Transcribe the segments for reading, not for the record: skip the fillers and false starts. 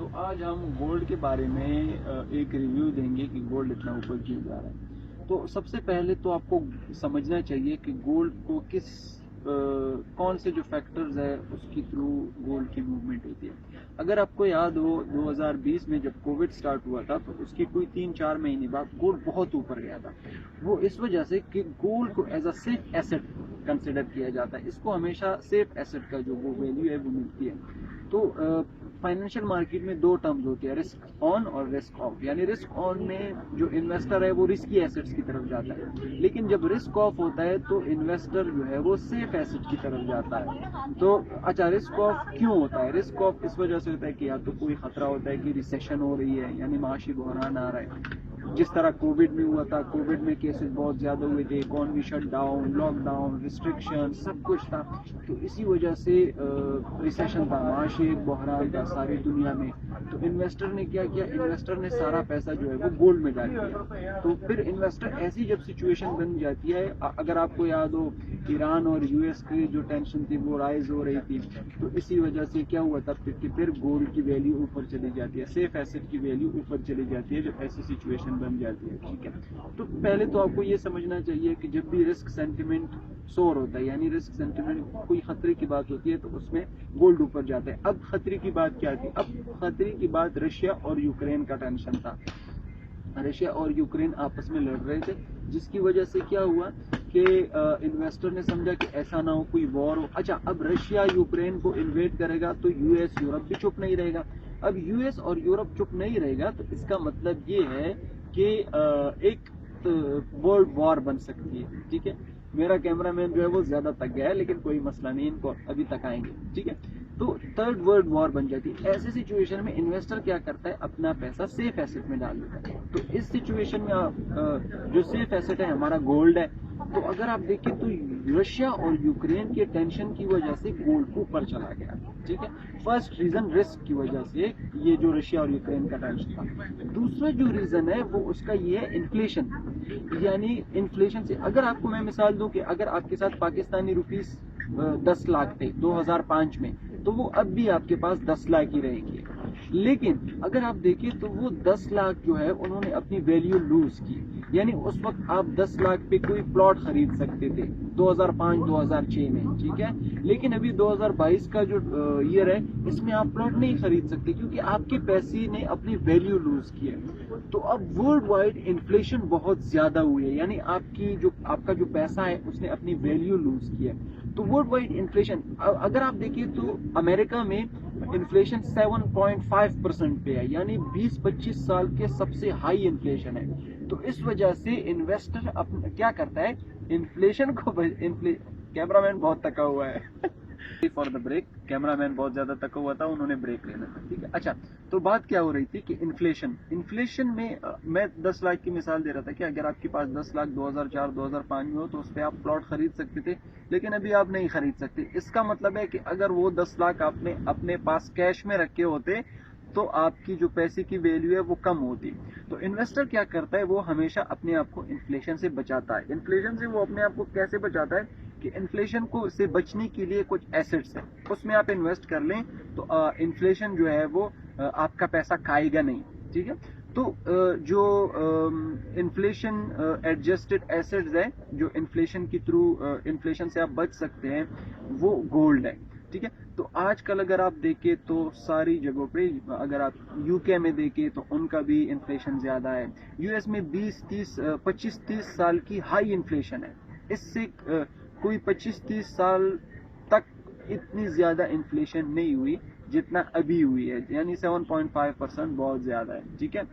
आज हम गोल्ड के बारे में एक रिव्यू देंगे कि गोल्ड इतना ऊपर क्यों जा रहा है। तो सबसे पहले तो आपको समझना चाहिए कि गोल्ड को कौन से जो फैक्टर्स है उसके थ्रू गोल्ड की मूवमेंट होती है। अगर आपको याद हो 2020 में जब कोविड स्टार्ट हुआ था तो उसकी कोई 3-4 महीने बाद गोल्ड बहुत ऊपर गया था। वो इस वजह से कि गोल्ड को as a safe asset consider किया जाता है। इसको हमेशा सेफ एसेट का जो वो वैल्यू है वो मिलती है। तो फाइनेंशियल मार्केट में दो टर्म्स होती है, रिस्क ऑन और रिस्क ऑफ। यानी रिस्क ऑन में जो इन्वेस्टर है वो रिस्की एसेट्स की तरफ जाता है, लेकिन जब रिस्क ऑफ होता है तो इन्वेस्टर जो है वो सेफ एसेट की तरफ जाता है। तो अच्छा, रिस्क ऑफ क्यों होता है? रिस्क ऑफ इस वजह से होता है कि या तो कोई खतरा होता है कि रिसेशन हो रही है, यानी माशी बहरान आ रहा है, जिस तरह कोविड में हुआ था। कोविड में केसेस बहुत ज्यादा हुए थे, economy shut down, lockdown, restriction, सब कुछ था। तो इसी वजह से रिसेशन था, माशी एक बहरान था सारी दुनिया में। तो इन्वेस्टर ने क्या किया? इन्वेस्टर ने सारा पैसा जो है वो गोल्ड में डाल दिया। तो फिर इन्वेस्टर ऐसी जब सिचुएशन बन जाती है, अगर आपको याद हो ईरान और यूएस की जो टेंशन थी वो राइज हो रही थी, तो इसी वजह से क्या हुआ था कि फिर गोल्ड की वैल्यू ऊपर चली जाती है, सेफ एसेट की वैल्यू ऊपर चली जाती है जब ऐसी सिचुएशन बन जाती है। ठीक है, तो पहले तो आपको ये समझना चाहिए कि जब भी रिस्क सेंटिमेंट सोर होता है, यानी रिस्क सेंटिमेंट कोई खतरे की बात होती है, तो उसमें गोल्ड ऊपर जाता है। अब खतरे की बात क्या थी? अब खतरे की बात रशिया और यूक्रेन का टेंशन था। रशिया और यूक्रेन आपस में लड़ रहे थे, जिसकी वजह से क्या हुआ कि इन्वेस्टर ने समझा कि ऐसा ना हो कोई वॉर हो। अच्छा, अब रशिया यूक्रेन को इन्वेड करेगा तो यूएस यूरोप भी चुप नहीं रहेगा। अब यूएस और यूरोप चुप नहीं रहेगा तो इसका मतलब ये है कि एक वर्ल्ड वॉर बन सकती है। ठीक है, मेरा कैमरामैन जो है वो ज्यादा तक गया है, लेकिन कोई मसला नहीं, इनको अभी तक आएंगे। ठीक है, तो थर्ड वर्ल्ड वॉर बन जाती है। ऐसे सिचुएशन में इन्वेस्टर क्या करता है? अपना पैसा सेफ एसेट में डाल देता है। तो इस सिचुएशन में जो सेफ एसेट है हमारा गोल्ड है। तो अगर आप देखें तो रशिया और यूक्रेन के टेंशन की वजह से गोल्ड ऊपर चला गया। ठीक है, फर्स्ट रीजन रिस्क की वजह से, ये जो रशिया और यूक्रेन का टेंशन था। दूसरा जो रीजन है वो उसका ये है इन्फ्लेशन। यानी इन्फ्लेशन से अगर आपको मैं मिसाल दूं कि अगर आपके साथ पाकिस्तानी रुपीस 10 लाख थे 2005 में, तो वो अब भी आपके पास 10 लाख ही रहेंगे। लेकिन अगर आप देखें तो वो 10 लाख जो है उन्होंने अपनी वैल्यू लूज की। यानी उस वक्त आप 10 लाख पे कोई प्लॉट खरीद सकते थे 2005-2006 में। ठीक है, लेकिन अभी 2022 का जो ईयर है, इसमें आप प्लॉट नहीं खरीद सकते क्योंकि आपके पैसे ने अपनी वैल्यू लूज की है। तो अब वर्ल्ड वाइड इन्फ्लेशन बहुत ज्यादा हुई है, यानी आपका जो पैसा है उसने अपनी वैल्यू लूज की है। तो वर्ल्ड वाइड इन्फ्लेशन अगर आप देखिए तो अमेरिका में इन्फ्लेशन 7.5% पे है, यानी 20-25 साल के सबसे हाई इन्फ्लेशन है। तो इस वजह से इन्वेस्टर क्या करता है? इन्फ्लेशन को कैमरामैन बहुत थका हुआ है फॉर द ब्रेक, कैमरामैन बहुत ज्यादा थका हुआ था, उन्होंने ब्रेक लेना था। ठीक है, अच्छा, तो बात क्या हो रही थी कि इन्फ्लेशन में मैं 10 लाख की मिसाल दे रहा था कि अगर आपके पास 10 लाख 2004-2005 में हो तो उस पर आप प्लॉट खरीद सकते थे, लेकिन अभी आप नहीं खरीद सकते। इसका मतलब है कि अगर वो 10 लाख आपने अपने पास कैश में रखे होते तो आपकी जो पैसे की वैल्यू है वो कम होती। तो इन्वेस्टर क्या करता है? वो हमेशा अपने आप को इन्फ्लेशन से बचाता है। इन्फ्लेशन से वो अपने आप को कैसे बचाता है कि इन्फ्लेशन को से बचने के लिए कुछ एसेट्स है, उसमें आप इन्वेस्ट कर लें तो इन्फ्लेशन जो है वो आपका पैसा खाएगा नहीं। ठीक है, तो जो इन्फ्लेशन एडजस्टेड एसेट्स है, जो इन्फ्लेशन के थ्रू इन्फ्लेशन से आप बच सकते हैं, वो गोल्ड है। ठीक है, तो आजकल अगर आप देखें तो सारी जगहों पे, अगर आप यूके में देखें तो उनका भी इन्फ्लेशन ज्यादा है। यूएस में 25-30 साल की हाई इन्फ्लेशन है। इससे कोई 25-30 साल तक इतनी ज्यादा इन्फ्लेशन नहीं हुई जितना अभी हुई है, यानी 7.5% बहुत ज्यादा है। ठीक है,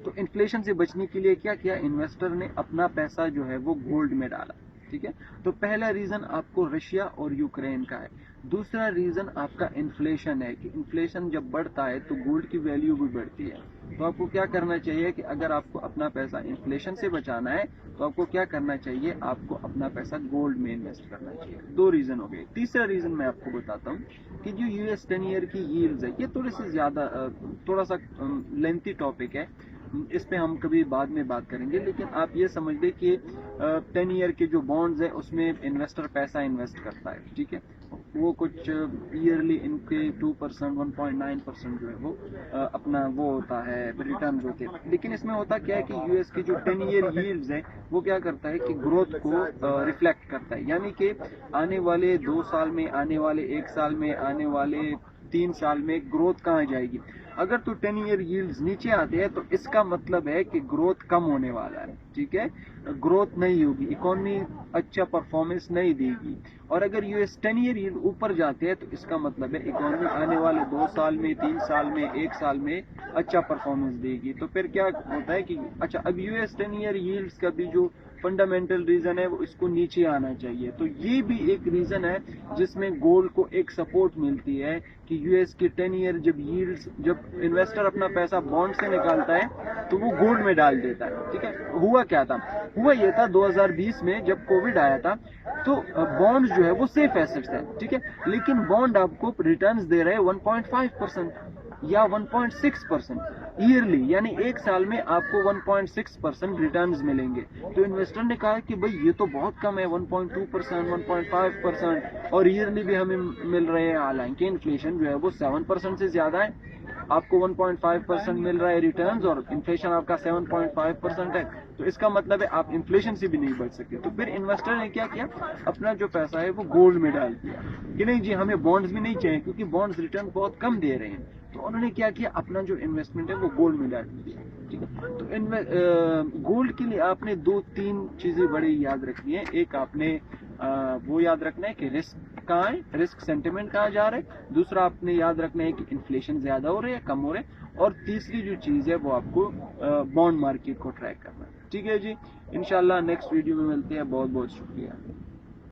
तो इन्फ्लेशन से बचने के लिए क्या किया? इन्वेस्टर ने अपना पैसा जो है वो गोल्ड में डाला। ठीक है, तो पहला रीजन आपको रशिया और यूक्रेन का है। दूसरा रीजन आपका इन्फ्लेशन है कि इन्फ्लेशन जब बढ़ता है तो गोल्ड की वैल्यू भी बढ़ती है। तो आपको क्या करना चाहिए कि अगर आपको अपना पैसा इन्फ्लेशन से बचाना है तो आपको क्या करना चाहिए? आपको अपना पैसा गोल्ड में इन्वेस्ट करना चाहिए। दो रीजन हो गए। तीसरा रीजन मैं आपको बताता हूँ कि जो यूएस 10 ईयर की यील्ड्स है, ये थोड़ी सी ज्यादा थोड़ा सा लेंथी टॉपिक है, इस पे हम कभी बाद में बात करेंगे। लेकिन आप ये समझ लें कि 10 ईयर के जो बॉन्ड्स है उसमें इन्वेस्टर पैसा इन्वेस्ट करता है। ठीक है, वो कुछ ईयरली इनके 2%, 1.9% जो है वो अपना वो होता है, रिटर्न होते हैं। लेकिन इसमें होता क्या है कि यूएस की जो 10 ईयर यील्ड्स है वो क्या करता है कि ग्रोथ को रिफ्लेक्ट करता है, यानी कि आने वाले 2 साल में, आने वाले 1 साल में, आने वाले 3 साल में ग्रोथ कहाँ जाएगी। अगर तो 10 ईयर यील्ड्स नीचे आते हैं तो इसका मतलब है कि ग्रोथ कम होने वाला है, ठीक है, ग्रोथ नहीं होगी, इकोनॉमी अच्छा परफॉर्मेंस नहीं देगी। और अगर यूएस 10 ईयर यील्ड ऊपर जाते हैं तो इसका मतलब है इकोनॉमी आने वाले 2 साल में, 3 साल में, 1 साल में अच्छा परफॉर्मेंस देगी। तो फिर क्या होता है कि अच्छा, अब यूएस 10 ईयर यील्ड्स का भी जो फंडामेंटल रीजन है वो इसको नीचे आना चाहिए। तो ये भी एक रीजन है जिसमें गोल्ड को एक सपोर्ट मिलती है कि यूएस की 10 ईयर जब यील्ड्स, जब इन्वेस्टर अपना पैसा बॉन्ड से निकालता है तो वो गोल्ड में डाल देता है, ठीक है। हुआ क्या था, हुआ ये था 2020 में जब कोविड आया था तो बॉन्ड जो है वो सेफ एसेट्स है, ठीक है, लेकिन बॉन्ड आपको रिटर्न्स दे रहे हैं 1.5% या 1.6% ईयरली, यानी एक साल में आपको 1.6% रिटर्न्स मिलेंगे। तो इन्वेस्टर ने कहा कि भाई ये तो बहुत कम है, 1.2%, 1.5% और ईयरली भी हमें मिल रहे हैं, हालांकि इन्फ्लेशन जो है वो 7% से ज्यादा है। आपको 1.5% मिल रहा है रिटर्न्स और इन्फ्लेशन आपका 7.5% है, तो इसका मतलब है आप इन्फ्लेशन से भी नहीं बच सकते। तो फिर इन्वेस्टर ने क्या किया, अपना जो पैसा है वो गोल्ड में डाल दिया कि नहीं जी हमें बॉन्ड्स भी नहीं चाहिए क्योंकि बॉन्ड्स रिटर्न बहुत कम दे रहे हैं। तो उन्होंने क्या किया, अपना जो इन्वेस्टमेंट है वो गोल्ड में डाल दिया, ठीक है। तो गोल्ड के लिए आपने 2-3 चीजें बड़ी याद रखनी है। एक आपने वो याद रखना है कि रिस्क कहाँ है, रिस्क सेंटिमेंट कहाँ जा रहा है। दूसरा आपने याद रखना है कि इन्फ्लेशन ज्यादा हो रहा है, कम हो रहा है। और तीसरी जो चीज है वो आपको बॉन्ड मार्केट को ट्रैक करना है, ठीक है जी। इंशाल्लाह नेक्स्ट वीडियो में मिलते हैं। बहुत बहुत शुक्रिया।